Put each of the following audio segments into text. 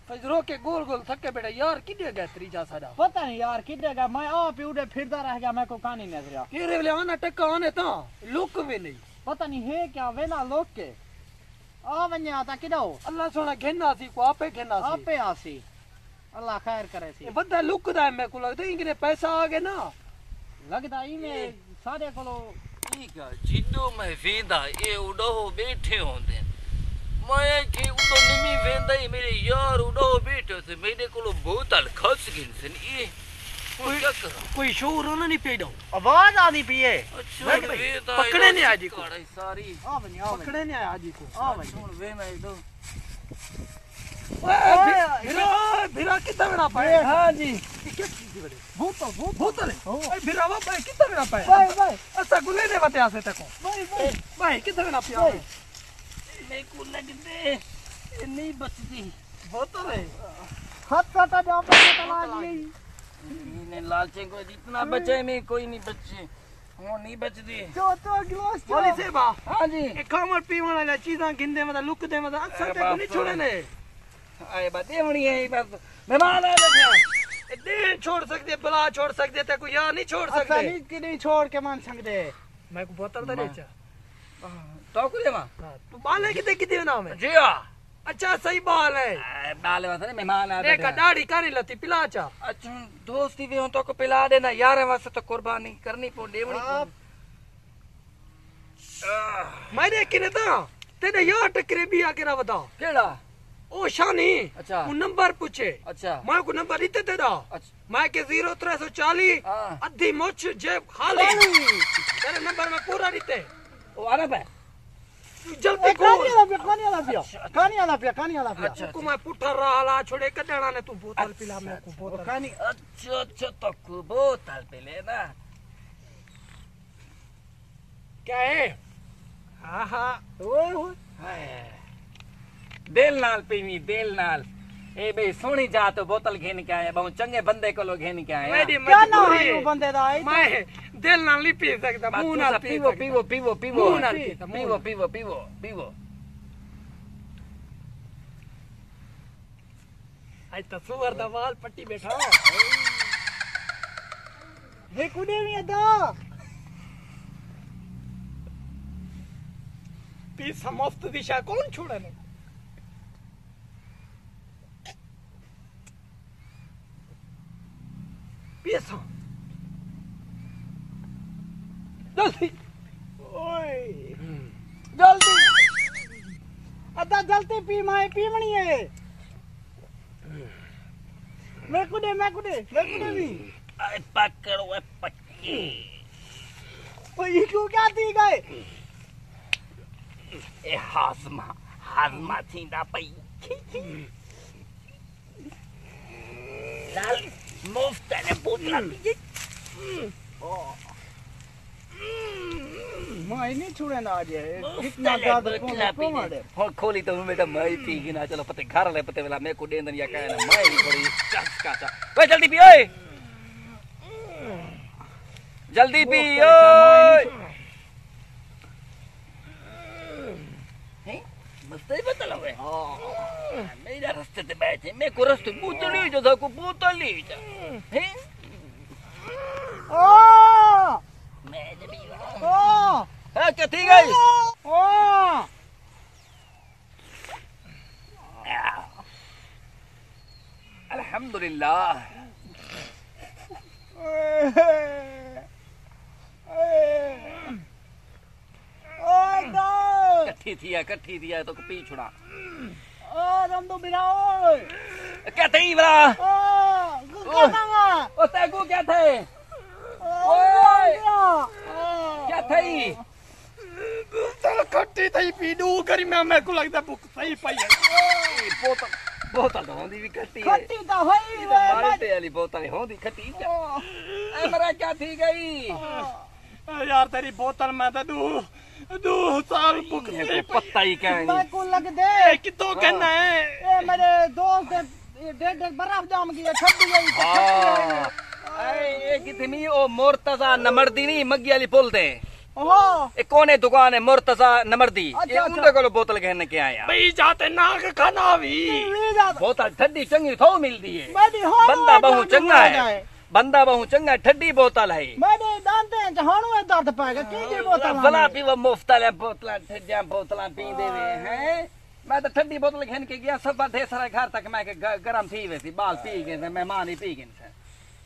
फजरो के गोल गोल थके बेटा यार किधर गया त्रीजा साडा पता नहीं यार किधर गया मैं आप ही उड़े फिरता रह गया मैं को कहानी नजर आ तेरे वाले आना टक्का आने ता लुक भी नहीं पता नहीं है क्या वेना लोग के आ वन्ने आता किदो अल्लाह सोना घेना सी को आपे घेना सी आपे आसी अल्लाह खैर करे सी बंदा लुकदा है मैं को लगदा इनके पैसा आ गए ना लगदा ही में सारे कोलो ठीक है जिद्दो मैं वेंदा ये उड़ो बैठे होंदे मैं कि उड़ो निमी वेंदा ही मेरे यार उड़ो बैठे से मेरे कोलो बोतल खस गिन से ये कोई शोर होना नहीं पेड़ो आवाज आनी पिए अच्छा पकड़े नहीं आजी को सारी आ बनी आ पकड़े नहीं आजी को आ बनी सुन वेना एकदम भिरा कितना बड़ा पाए हां जी क्या चीज बड़े बोतल बोतल है भिरा भाई कितना बड़ा पाए भाई भाई ऐसा गुले ने बते आसे तको भाई कितना बड़ा पिया मेरे को लगते नहीं बचती बोतल है हाथ काटा जाओ तला ली ने लालचे को जितना बचे में कोई नहीं बचे वो नहीं बचती जो गिलास बोली से बा हां जी एक खामर पीवण वाला चीज़ां गिंदे मतलब लुक दे मतलब अक्सर ते को नहीं छोड़े ने आए बात देवणी है बस मेहमान आ बैठे दिन छोड़ सकते बला छोड़ सकते ते को यार नहीं छोड़ अच्छा सकते नहीं कि नहीं छोड़ के मान सकते मैं को बोतल दे चा तो कुले मां तू बाल है किते नाम है जी हां अच्छा सही बाल है बाल वाला मेहमान आ देखा दाढ़ी कानी लती पिला चा अच्छा दोस्ती भी हो तो को पिला देना यार वास्ते तो कुर्बानी करनी पो देवणी पो मैंने किने ता तेरे यार टकरे भी आके रा बता केड़ा ओ शानी अच्छा वो नंबर पूछे अच्छा मैं को नंबर इते तेरा अच्छा मैं के 0340 हाँ। अद्धी मुछ जेब खाली तेरे नंबर में पूरा रिते ओ आना पे जल्दी को कहानी वाला पिया अच्छा को मैं पुठा रहा छोड़े कदड़ा ने तू बोतल पिला मैं को बोतल कहानी अच्छा अच्छा तो को बोतल पे लेना क्या है हां हां ओए दिल नाल पीवी दिल नाल ए बे सोनी जा तो बोतल घेन के आया बहु चंगे बंदे को घेन के आया मेरी क्या ना मजबूरी है वो बंदे दा मैं दिल नाल नहीं पी सकता मुंह नाल पी पीवो पीवो पीवो पीवो मुंह नाल पीता, मुंह पीवो पीवो पीवो पीवो आज तो सुवर दा वाल पट्टी बैठा हे कुने में दा पी समस्त दिशा कौन छोड़ा ने पीसा जल्दी ओए जल्दी अदा जल्दी पी माए पीवणी है मैं कुने भी अरे पकड़ो पक्की ओ ये क्यों क्या थी गए ए हाजमा थींदा पई लाल मुफ्त ने बोतल मैं नहीं छोड़े ना आज कितना ज्यादा को मारे हो खोली तो बेटा मैं पी गिना चलो पते घर ले पते वाला मैं को देंदन या कहना मैं थोड़ी चस्का ओए जल्दी पी ओए जल्दी पी ओए मस्ती बता लो हां मेरा रास्ते पे बैठे मैं को रास्ते पूछनी जो था को बोतल ली जा हैं ओ मैं जब ओ है क्या थी गई ओ अल्हम्दुलिल्लाह कट्ठी थी तो पी छुड़ा ओ रम तो बिराओ क्या थी बरा ओ क्या ओ तेगु क्या थे ओए क्या थी चल खट्टी थई पी दू करी मैं को लगता भूख सही पई है बोतल तो होंदी भी खट्टी है खट्टी तो होई मारे पे वाली बोतल होंदी खट्टी ए मरा क्या थी गई यार तेरी बोतल में तो दू साल भूख ये पत्ता ही कहानी मैं को लग दे कितो कहना है ए मेरे दोस्त डेढ़ बर्फ जाम की छड्डी गई ये कितनी ओ मोर्तजा नमर्दी नहीं मग्गी वाली पुल दे हाँ ए कोने दुकान है मुर्तजा नमरदी अच्छा, ये उनके कोल बोतल कहने के आया भाई जाते नाक खाना भी ले जा बोतल ठंडी चंगी थो मिलदी है मेरी हाँ बंदा बहु चंगा है बंदा बहु चंगा ठंडी बोतल है मेरे दांते जहानू दर्द पाएगा की बोतल भला पीवा मुफ्त वाले बोतल ठंडिया बोतल पींदे वे हैं मैं तो ठंडी बोतल घेन के गया सब ढेर सारा घर तक मैं के गरम थी वैसी बाल पी गए थे मेहमान ही पी गए थे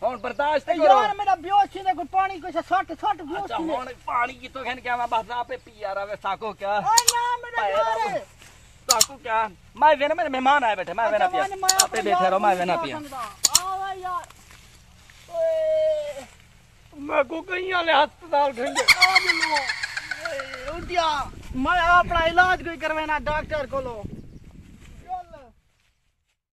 हुन बर्दाश्त करो यार मेरा बेहोश थी कोई पानी को सट सट बेहोश अच्छा थी हुन पानी की तो घेन के मैं बस आपे पी आ रहा साको क्या ओए ना मेरा यार साको क्या मैं वे ना मेरे मेहमान आए बैठे मैं वे ना पिया आपे बैठे रहो मैं वे ना पिया आ यार ओए मैं को कहीं वाले अस्पताल घंटे आ लो उठिया मैं अपना इलाज कोई करवाना डॉक्टर को लो